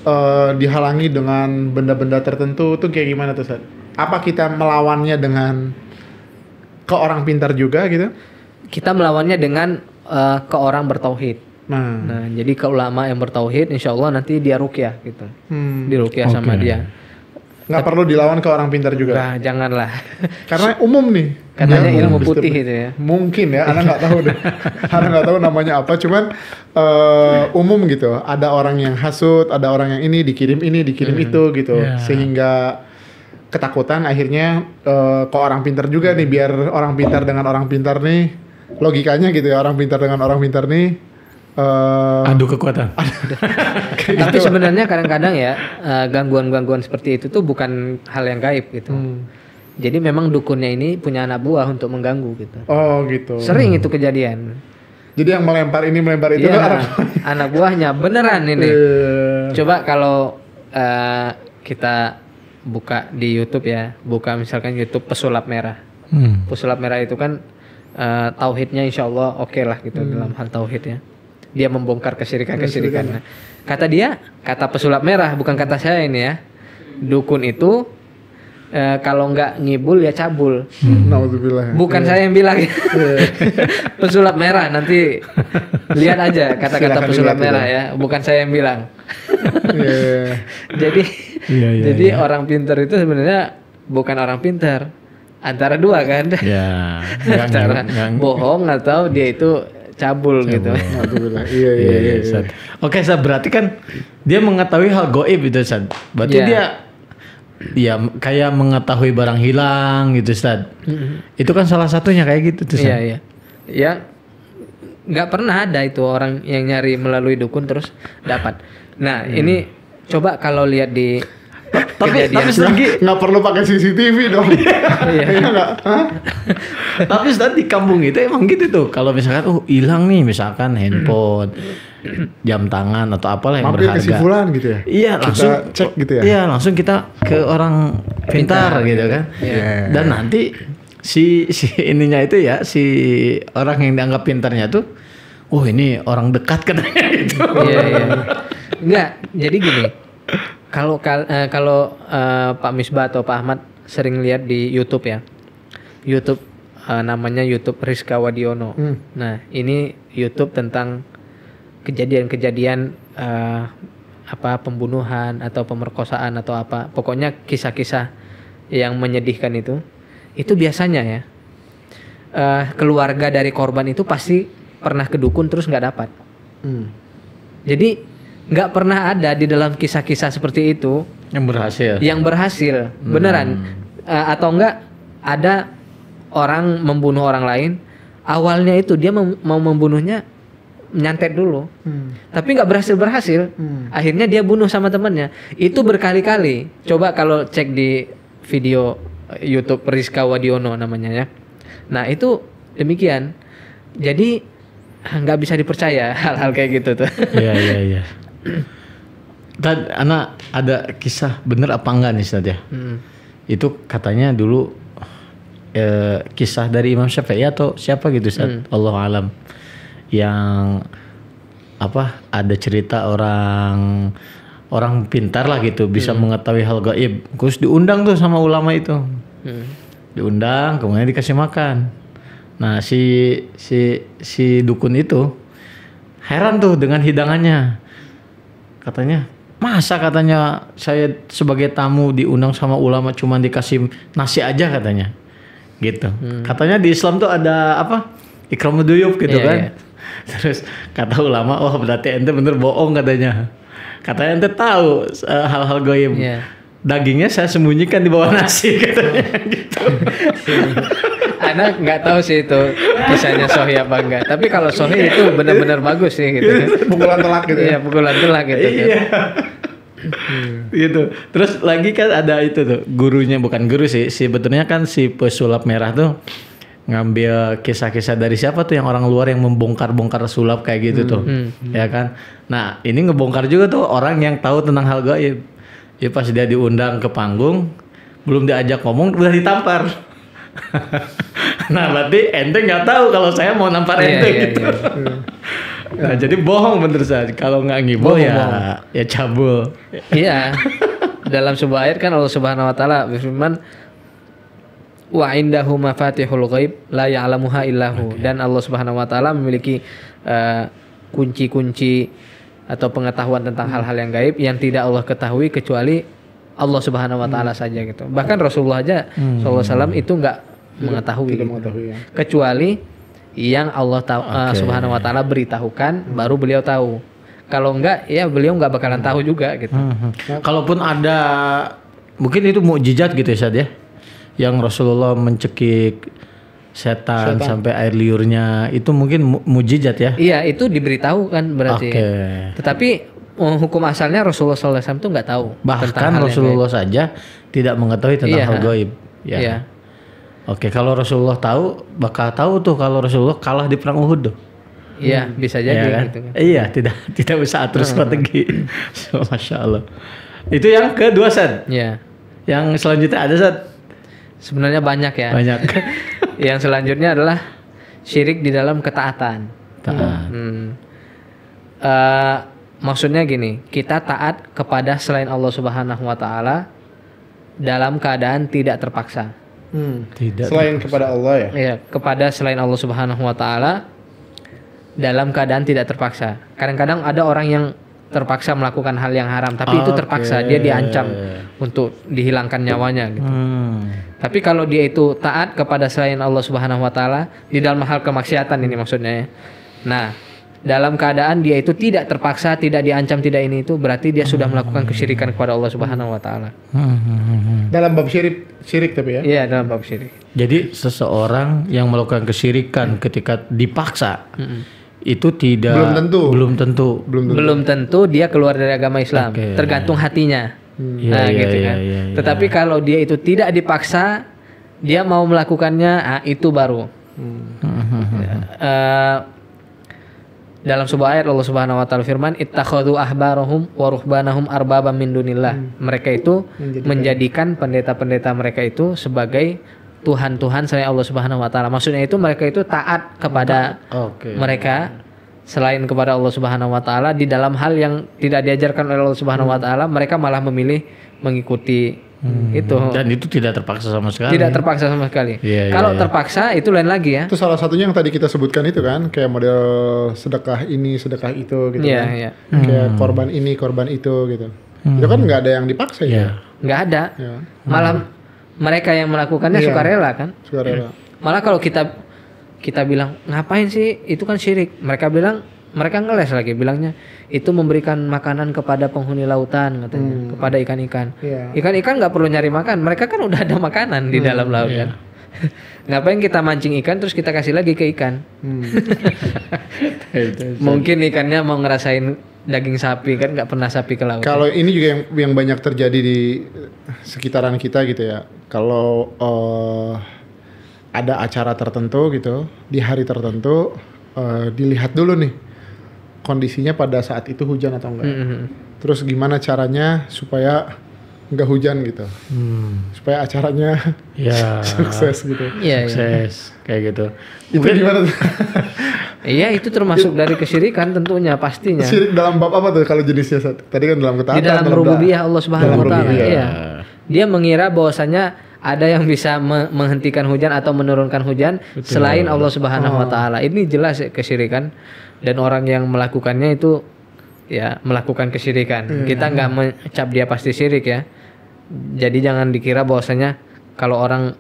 dihalangi dengan benda-benda tertentu, tuh kayak gimana tuh, Sat? Apa kita melawannya dengan ke orang pintar juga gitu? Kita melawannya dengan ke orang bertauhid. Nah, jadi ke ulama yang bertauhid, insya Allah nanti dia ruqyah gitu. Diruqyah sama dia. Nggak perlu dilawan ke orang pintar juga. Nah, janganlah. Karena umum nih. Katanya Ya, ilmu umum. putih itu ya. Mungkin ya, Ana nggak tahu deh. Ana nggak tahu namanya apa. Cuman umum gitu. Ada orang yang hasut, ada orang yang ini dikirim itu gitu. Yeah. Sehingga ketakutan akhirnya ke orang pintar juga nih. Biar orang pintar dengan orang pintar nih, logikanya gitu ya. Orang pintar dengan orang pintar nih. Adu kekuatan. Tapi sebenarnya kadang-kadang ya gangguan-gangguan seperti itu tuh bukan hal yang gaib gitu. Jadi memang dukunnya ini punya anak buah untuk mengganggu gitu. Oh gitu. Sering itu kejadian. Jadi yang melempar ini melempar itu Iya, tuh anak buahnya beneran ini. Coba kalau kita buka di YouTube ya, buka misalkan YouTube pesulap merah. Pesulap merah itu kan tauhidnya insya Allah oke lah gitu dalam hal tauhid ya. Dia membongkar kesyirikan-kesyirikan. Nah, kata pesulap merah, bukan kata saya ini ya. Dukun itu kalau nggak ngibul ya cabul. Nauzubillah. Bukan saya yang bilang. Pesulap merah, nanti lihat aja kata-kata Silakan pesulap dilihat merah ya. Bukan saya yang bilang. Jadi Iya. orang pintar itu sebenarnya bukan orang pintar. Antara dua kan. Ya. Antara bohong atau dia itu cabul gitu. Nauzubillah. Iya. Ustaz. Oke, Ustaz, berarti kan dia mengetahui hal gaib itu, Ustaz. Berarti Iya. dia ya kayak mengetahui barang hilang gitu Ustaz. Itu kan salah satunya kayak gitu tuh Ustaz. Iya, iya. Ya nggak pernah ada itu orang yang nyari melalui dukun terus dapat. Nah, ini coba kalau lihat di Tapi nggak perlu pakai CCTV dong. Iya nggak? Tapi Ustaz di kampung itu emang gitu tuh. Kalau misalkan hilang nih misalkan handphone, jam tangan atau apalah yang mampir berharga. ke si fulan gitu ya. Iya, langsung cek gitu ya. Iya, langsung kita ke orang pintar gitu kan. Iya. Dan nanti si ininya itu ya, si orang yang dianggap pintarnya tuh, oh ini orang dekat katanya gitu. Iya, iya. Enggak, jadi gini. Kalau Pak Misbah atau Pak Ahmad sering lihat di YouTube ya. YouTube namanya YouTube Rizka Wadiono. Nah, ini YouTube tentang kejadian-kejadian pembunuhan atau pemerkosaan atau apa. Pokoknya kisah-kisah yang menyedihkan itu. Itu biasanya ya. Keluarga dari korban itu pasti pernah ke dukun terus nggak dapat. Jadi nggak pernah ada di dalam kisah-kisah seperti itu yang berhasil beneran atau enggak ada orang membunuh orang lain, awalnya itu dia mau membunuhnya nyantet dulu, tapi nggak berhasil, akhirnya dia bunuh sama temannya. Itu berkali-kali. Coba kalau cek di video YouTube Rizka Wadiono namanya ya. Nah itu demikian. Jadi nggak bisa dipercaya hal-hal kayak gitu tuh. Iya. Tad, anak ada kisah bener apa enggak nih Ustaz ya? Itu katanya dulu kisah dari Imam Syafi'i atau siapa gitu Ustaz, Allah alam, yang ada cerita orang pintar lah gitu bisa mengetahui hal gaib, terus diundang tuh sama ulama itu, diundang kemudian dikasih makan. Nah si dukun itu heran tuh dengan hidangannya. Katanya, masa katanya saya sebagai tamu diundang sama ulama cuman dikasih nasi aja katanya. Gitu. Katanya di Islam tuh ada ikramud duyuf gitu kan. Terus kata ulama, oh berarti ente bener bohong katanya. Katanya ente tahu hal-hal gaib. Dagingnya saya sembunyikan di bawah nasi katanya gitu. Anak nggak tahu sih itu kisahnya sahih apa enggak. Tapi kalau sahih itu benar-benar bagus sih gitu. Pukulan telak gitu. Iya, pukulan telak gitu. Iya. Gitu. Terus lagi kan ada itu tuh, gurunya bukan guru sih, sebetulnya kan si pesulap merah tuh ngambil kisah-kisah dari siapa tuh yang orang luar yang membongkar-bongkar sulap kayak gitu tuh. Ya kan. Nah, ini ngebongkar juga tuh orang yang tahu tentang hal gaib. Ya pas dia diundang ke panggung, belum diajak ngomong udah ditampar. Nah berarti ente nggak tahu kalau saya mau nampar ente gitu. Nah, jadi bohong bener saja. Kalau nggak ngibul ya cabul. Iya. Dalam sebuah ayat kan Allah Subhanahu Wa Taala berfirman, wa indahu mafatihul ghaib la ya'lamuha illahu. Dan Allah Subhanahu Wa Taala memiliki kunci-kunci atau pengetahuan tentang hal-hal yang gaib yang tidak Allah ketahui kecuali Allah Subhanahu Wa Taala saja gitu. Bahkan Rasulullah aja Sallallahu Alaihi Wasallam itu nggak mengetahui, ya. kecuali yang Allah Subhanahu Wa Taala beritahukan, baru beliau tahu. Kalau enggak ya beliau nggak bakalan tahu juga gitu. Kalaupun ada mungkin itu mukjizat gitu ya Sad ya, yang Rasulullah mencekik setan sampai air liurnya, itu mungkin mukjizat ya. Iya, itu diberitahu kan berarti. Tetapi hukum asalnya Rasulullah SAW itu nggak tahu. Bahkan Rasulullah saja tidak mengetahui tentang hal gaib. Ya. Iya. Oke, kalau Rasulullah tahu, bakal tahu tuh kalau Rasulullah kalah di perang Uhud tuh. Iya, bisa jadi ya kan? gitu kan. Iya, tidak bisa atur strategi. Masya Allah. Itu yang kedua Sad. Iya. Yang selanjutnya ada Sad. Sebenarnya banyak ya. Banyak. Yang selanjutnya adalah syirik di dalam ketaatan. Maksudnya gini, kita taat kepada selain Allah Subhanahu Wa Taala dalam keadaan tidak terpaksa. Tidak. Selain kepada Allah ya? Iya, kepada selain Allah Subhanahu Wa Taala dalam keadaan tidak terpaksa. Kadang-kadang ada orang yang terpaksa melakukan hal yang haram, tapi itu terpaksa, dia diancam untuk dihilangkan nyawanya gitu. Tapi kalau dia itu taat kepada selain Allah Subhanahu Wa Taala di dalam hal kemaksiatan ini maksudnya ya. Nah, dalam keadaan dia itu tidak terpaksa, tidak diancam, tidak ini itu, berarti dia sudah melakukan kesyirikan kepada Allah Subhanahu wa taala. Dalam bab syirik tapi ya. Iya, dalam bab syirik. Jadi seseorang yang melakukan kesyirikan ketika dipaksa itu tidak belum tentu dia keluar dari agama Islam. Oke. Tergantung hatinya. Iya, Gitu kan. iya. Tetapi kalau dia itu tidak dipaksa, dia mau melakukannya, itu baru. Dalam sebuah ayat Allah Subhanahu wa taala firman, ittakhadhu ahbarahum wa ruhbanahum arbabam min dunillah. Mereka itu menjadikan pendeta-pendeta mereka itu sebagai tuhan-tuhan selain Allah Subhanahu wa taala. Maksudnya itu mereka itu taat kepada mereka selain kepada Allah Subhanahu wa taala di dalam hal yang tidak diajarkan oleh Allah Subhanahu wa taala, mereka malah memilih mengikuti itu. Dan itu tidak terpaksa sama sekali. Tidak terpaksa sama sekali. Kalau terpaksa itu lain lagi ya. Itu salah satunya yang tadi kita sebutkan itu kan, kayak model sedekah ini, sedekah itu gitu kan. Iya. Kayak korban ini, korban itu gitu. Itu kan nggak ada yang dipaksa ya. Nggak ada. Ya. Malah mereka yang melakukannya sukarela kan. Sukarela. Malah kalau kita bilang ngapain sih, itu kan syirik. Mereka bilang, mereka ngeles lagi bilangnya itu memberikan makanan kepada penghuni lautan katanya, kepada ikan-ikan. Ikan-ikan nggak perlu nyari makan, mereka kan udah ada makanan di dalam laut kan. Ngapain kita mancing ikan terus kita kasih lagi ke ikan? Mungkin ikannya mau ngerasain daging sapi kan, nggak pernah sapi ke laut. Kalau ini juga yang banyak terjadi di sekitaran kita gitu ya. Kalau ada acara tertentu gitu, di hari tertentu dilihat dulu nih kondisinya pada saat itu hujan atau enggak. Terus gimana caranya supaya enggak hujan gitu. Supaya acaranya sukses gitu. Sukses kayak gitu. Itu gimana tuh? Iya, itu termasuk dari kesyirikan tentunya, pastinya. Syirik dalam bab apa tuh kalau jenisnya? Tadi kan dalam ketaatan. Di dalam rububiyah Allah Subhanahu wa taala. Iya. Dia mengira bahwasanya ada yang bisa menghentikan hujan atau menurunkan hujan selain Allah Subhanahu wa taala. Ini jelas kesyirikan, dan orang yang melakukannya itu ya melakukan kesyirikan. Kita nggak mencap dia pasti syirik ya. Jadi jangan dikira bahwasanya kalau orang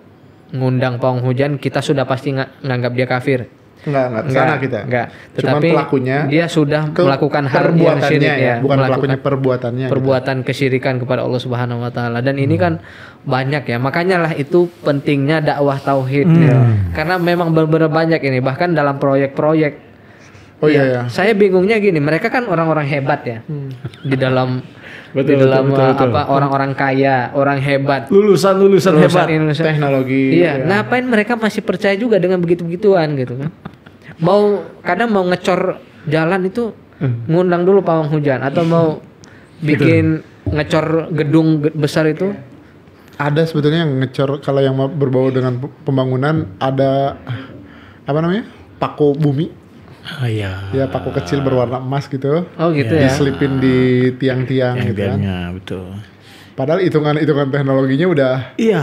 ngundang pawang hujan kita sudah pasti nganggap dia kafir. Enggak kesana kita. Enggak. Cuman Tetapi pelakunya dia sudah melakukan hal yang syirik ya. Bukan pelakunya, perbuatannya. Perbuatan kesyirikan kepada Allah Subhanahu wa taala. Dan ini kan banyak ya. Makanya lah itu pentingnya dakwah tauhid ya. Karena memang benar-benar banyak ini, bahkan dalam proyek-proyek. Iya. Saya bingungnya gini, mereka kan orang-orang hebat ya. Di dalam Betul. orang-orang kaya, orang hebat, lulusan hebat Indonesia. Teknologi. Iya, ngapain mereka masih percaya juga dengan begitu-begituan gitu kan? Kadang mau ngecor jalan itu ngundang dulu pawang hujan, atau mau bikin ngecor gedung besar itu. Ada sebetulnya yang ngecor, kalau yang berbau dengan pembangunan ada apa namanya? Paku bumi. Ya paku kecil berwarna emas gitu. Oh gitu ya. Diselipin di tiang-tiang gitu kan. Betul. Padahal hitungan teknologinya udah,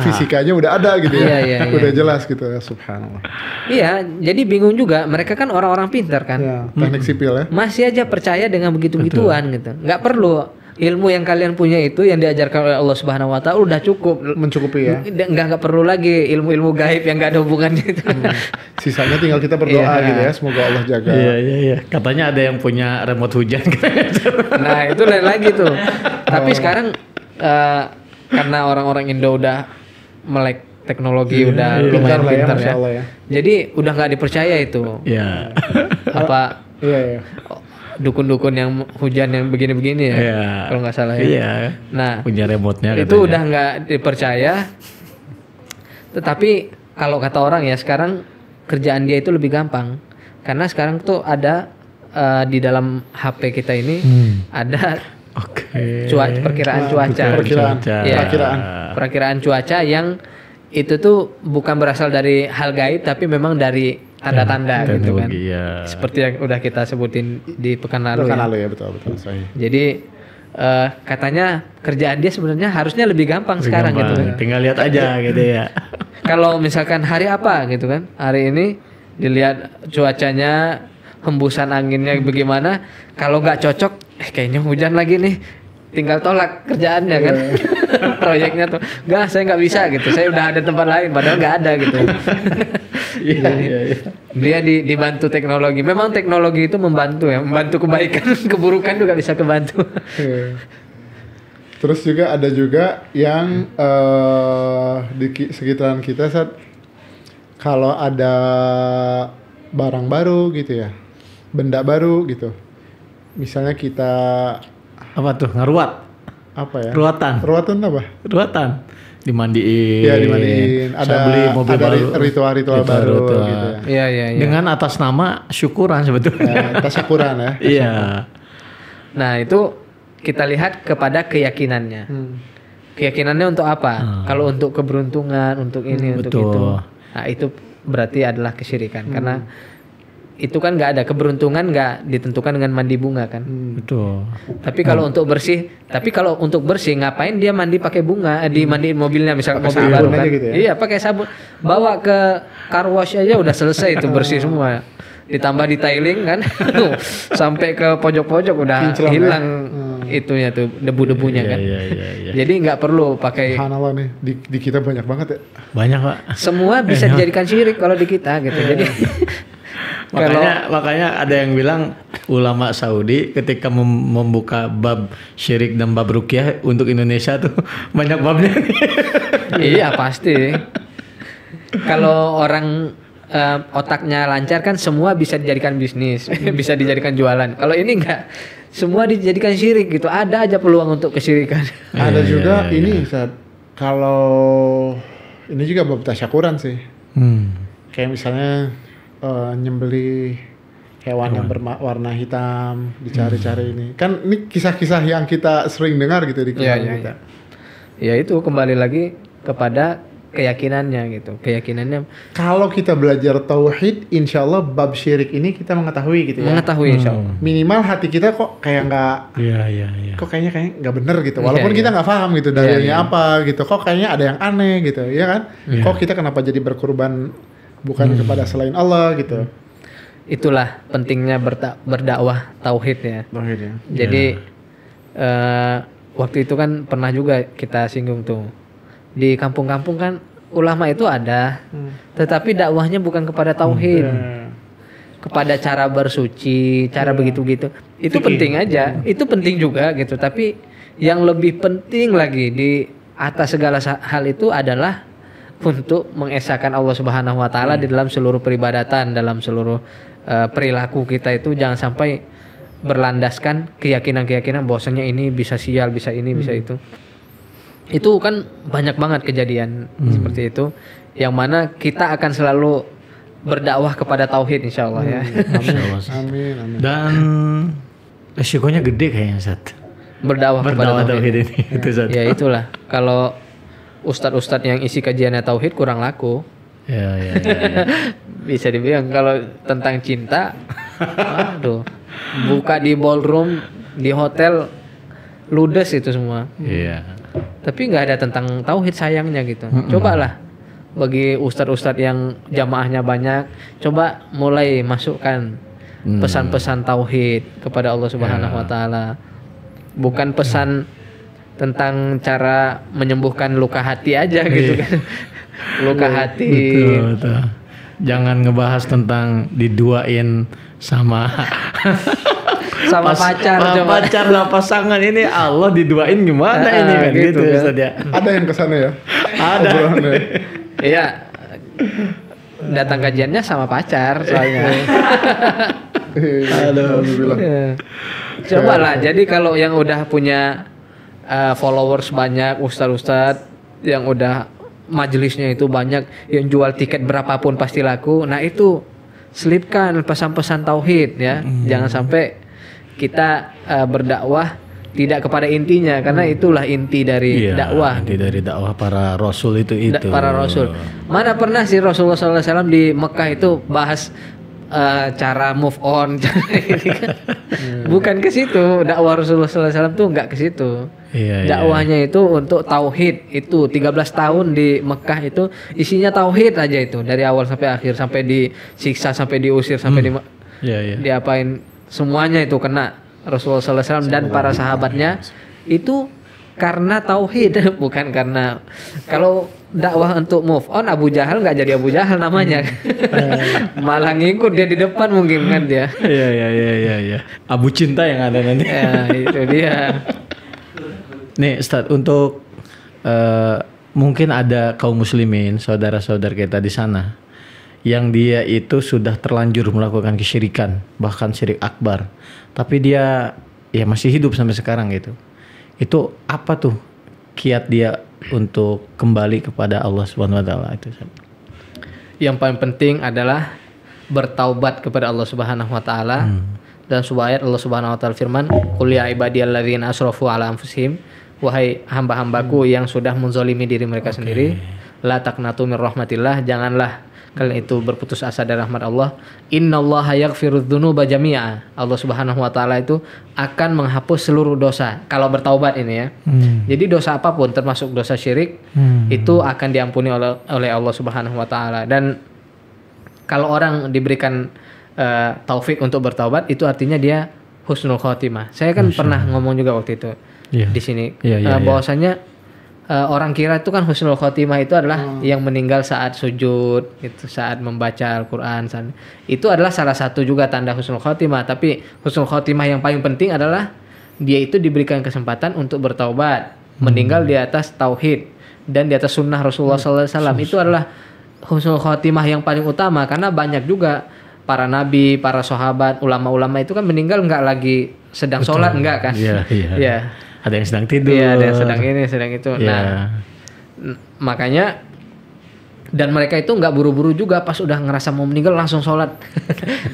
fisikanya udah ada gitu ya. Iya. Udah jelas gitu ya, subhanallah. Iya, jadi bingung juga. Mereka kan orang-orang pintar kan. Ya, teknik sipil ya. Masih aja percaya dengan begitu-begituan gitu. Nggak perlu. Ilmu yang kalian punya itu yang diajarkan oleh Allah Subhanahu wa taala udah cukup. Mencukupi ya. Nggak perlu lagi ilmu-ilmu gaib yang nggak ada hubungannya itu. Sisanya tinggal kita berdoa gitu ya, semoga Allah jaga. Iya. Katanya ada yang punya remote hujan. Nah, itu lain lagi tuh. Tapi sekarang karena orang-orang Indo udah melek teknologi, udah lumayan pintar ya. Jadi udah nggak dipercaya itu. Iya. Apa? Iya. Dukun-dukun yang hujan yang begini-begini ya, kalau nggak salah ya. Iya. Nah, punya remote-nya itu udah nggak dipercaya. Tetapi kalau kata orang ya, sekarang kerjaan dia itu lebih gampang, karena sekarang tuh ada di dalam HP kita ini ada perkiraan cuaca. Perkiraan cuaca yang itu tuh bukan berasal dari hal gaib, tapi memang dari tanda-tanda gitu kan. Iya. Seperti yang udah kita sebutin di pekan lalu. Ya betul. Jadi katanya kerjaan dia sebenarnya harusnya lebih gampang sekarang gitu kan. Tinggal lihat aja gitu ya. Kalau misalkan hari apa gitu kan, hari ini dilihat cuacanya, hembusan anginnya bagaimana, kalau nggak cocok, kayaknya hujan lagi nih, tinggal tolak kerjaannya kan. Proyeknya tuh, saya nggak bisa gitu, saya udah ada tempat lain, padahal nggak ada gitu. Iya. Dia dibantu teknologi. Memang teknologi itu membantu ya, membantu kebaikan, keburukan juga bisa kebantu. Terus juga ada juga yang di sekitaran kita saat kalau ada barang baru gitu ya, benda baru gitu. Misalnya kita Apa tuh? Ngaruat. apa ya? Ruatan. Ruatan apa? Ruatan. Dimandiin. Ya dimandiin. Saya Ada beli mobil ada baru. ritual-ritual baru gitu ya. Iya. Dengan atas nama syukuran sebetulnya. Tasyakuran ya. Iya. Nah, itu kita lihat kepada keyakinannya. Keyakinannya untuk apa? Kalau untuk keberuntungan, untuk ini, untuk betul. itu. Nah, itu berarti adalah kesyirikan karena itu kan nggak ada keberuntungan, nggak ditentukan dengan mandi bunga kan. Betul. Tapi kalau untuk bersih, ngapain dia mandi pakai bunga? Dimandiin mobilnya, misal Pakai mobil sabun baru aja kan? gitu ya? Iya, pakai sabun. Bawa ke car wash aja udah selesai itu bersih semua. Ditambah detailing kan, sampai ke pojok-pojok udah Kinclong, hilang itunya tuh debu-debunya kan. Iya. Jadi nggak perlu pakai. Subhanallah nih, di kita banyak banget ya. Banyak, Pak. Semua bisa dijadikan syirik kalau di kita gitu. Jadi Makanya ada yang bilang ulama Saudi ketika membuka bab syirik dan bab ruqyah untuk Indonesia tuh banyak babnya. iya pasti. Kalau orang otaknya lancar kan semua bisa dijadikan bisnis, bisa dijadikan jualan. Kalau ini enggak, semua dijadikan syirik gitu. Ada aja peluang untuk kesyirikan. Ada juga ini Ustaz, kalau ini juga bab tasyakuran sih. Kayak misalnya nyembeli hewan yang berwarna hitam, dicari-cari ini. Kan ini kisah-kisah yang kita sering dengar gitu di keluarga kita. Ya itu kembali lagi kepada keyakinannya gitu. Keyakinannya Kalau kita belajar tauhid, insya Allah bab syirik ini kita mengetahui gitu ya. mengetahui insya Allah. Minimal hati kita kok kayak nggak, Iya. kok kayaknya nggak bener gitu. Walaupun Iya, kita nggak paham gitu dalilnya Iya. apa gitu. Kok kayaknya ada yang aneh gitu, ya kan? Kok kita kenapa jadi berkorban bukan kepada selain Allah gitu. Itulah pentingnya berdakwah tauhid ya. Tauhid ya. Jadi waktu itu kan pernah juga kita singgung tuh. Di kampung-kampung kan ulama itu ada, tetapi dakwahnya bukan kepada tauhid. Kepada cara bersuci, cara begitu-gitu. Itu penting aja, itu penting juga gitu. Tapi yang lebih penting lagi di atas segala hal itu adalah untuk mengesahkan Allah Subhanahu wa taala di dalam seluruh peribadatan, dalam seluruh perilaku kita itu jangan sampai berlandaskan keyakinan-keyakinan bahwasanya ini bisa sial, bisa ini, bisa itu. Itu kan banyak banget kejadian seperti itu yang mana kita akan selalu berdakwah kepada tauhid insyaallah ya. Amin. Dan resikonya gede kayaknya, Zat. Berdakwah kepada Tauhid ini. Itu, Zat. Ya itulah kalau ustadz-ustadz yang isi kajiannya tauhid kurang laku. Ya. Bisa dibilang kalau tentang cinta, aduh, buka di ballroom, di hotel, ludes itu semua. Iya. Tapi nggak ada tentang tauhid sayangnya gitu. Cobalah bagi ustadz-ustadz yang jamaahnya banyak, coba mulai masukkan pesan-pesan tauhid kepada Allah Subhanahu wa taala. Bukan pesan tentang cara menyembuhkan luka hati aja gitu kan. Luka hati. Betul. Jangan ngebahas tentang diduain sama pacar coba. pacar sama pasangan ini Allah diduain gimana ini kan gitu, kan. Ustaz ya. Ada yang kesana ya? Ada. Obrolannya. Iya. Datang kajiannya sama pacar soalnya. Alhamdulillah. Coba lah. Jadi kalau yang udah punya followers banyak, ustadz yang udah majelisnya itu banyak, yang jual tiket berapapun pasti laku. Nah itu selipkan pesan-pesan tauhid ya. Jangan sampai kita berdakwah tidak kepada intinya, karena itulah inti dari dakwah. Inti dari dakwah para rasul itu. Para rasul. Mana pernah sih Rasulullah SAW di Mekah itu bahas cara move on, bukan ke situ. Dakwah Rasulullah SAW tuh nggak ke situ. Dakwahnya itu untuk tauhid. Itu 13 tahun di Mekah itu isinya tauhid aja itu, dari awal sampai akhir, sampai disiksa, sampai diusir, sampai diapain, semuanya itu kena Rasulullah SAW dan para sahabatnya itu karena tauhid, bukan karena. Kalau dakwah untuk move on, Abu Jahal nggak jadi Abu Jahal namanya. Malah ngikut dia di depan mungkin kan dia. Iya. Abu cinta yang ada nanti. Ya, itu dia. Nih Ustadz, untuk mungkin ada kaum muslimin, saudara-saudara kita di sana yang dia itu sudah terlanjur melakukan kesyirikan, bahkan syirik akbar, tapi dia ya masih hidup sampai sekarang gitu. Itu apa tuh kiat dia untuk kembali kepada Allah Subhanahu wa taala itu? Yang paling penting adalah bertaubat kepada Allah Subhanahu wa taala. Dan sebuah ayat Allah Subhanahu wa taala firman, "Qul ya ibadiyalladzina asrafu ala anfusihim", wahai hamba-hambaku yang sudah menzalimi diri mereka sendiri, la taqnatu mir rahmatillah, janganlah kalian itu berputus asa dari rahmat Allah. Innallaha yaghfirudz dzunuba jami'a. Allah Subhanahu wa taala itu akan menghapus seluruh dosa kalau bertaubat ini ya. Jadi dosa apapun termasuk dosa syirik itu akan diampuni oleh Allah Subhanahu wa taala. Dan kalau orang diberikan taufik untuk bertaubat, itu artinya dia husnul khotimah. Saya kan pernah ngomong juga waktu itu di sini bahwasanya orang kira itu kan husnul khotimah itu adalah yang meninggal saat sujud, itu saat membaca Al-Qur'an. Itu adalah salah satu juga tanda husnul khotimah, tapi husnul khotimah yang paling penting adalah dia itu diberikan kesempatan untuk bertaubat, meninggal di atas tauhid dan di atas sunnah Rasulullah SAW. Itu adalah husnul khotimah yang paling utama, karena banyak juga para nabi, para sahabat, ulama-ulama itu kan meninggal nggak lagi sedang sholat, enggak kan? Iya. Ada yang sedang tidur. Iya, ada yang sedang ini, sedang itu. Nah, makanya dan mereka itu nggak buru-buru juga pas udah ngerasa mau meninggal langsung sholat,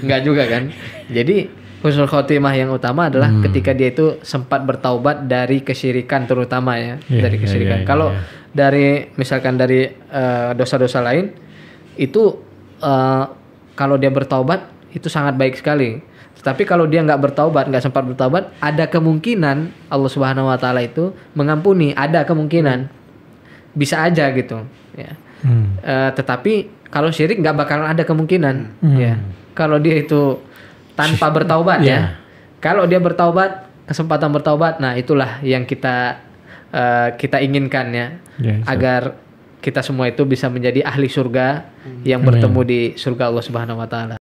nggak juga kan? Jadi husnul khotimah yang utama adalah ketika dia itu sempat bertaubat dari kesyirikan, terutama ya, dari kesyirikan. Kalau dari misalkan dari dosa-dosa lain itu kalau dia bertaubat itu sangat baik sekali. Tapi kalau dia nggak bertaubat, nggak sempat bertaubat, ada kemungkinan Allah Subhanahu wa taala itu mengampuni, ada kemungkinan, bisa aja gitu ya. Tetapi kalau syirik nggak bakalan ada kemungkinan ya. Kalau dia itu tanpa bertaubat ya. Kalau dia bertaubat, kesempatan bertaubat, nah itulah yang kita inginkan ya, agar kita semua itu bisa menjadi ahli surga yang bertemu di surga Allah Subhanahu wa taala.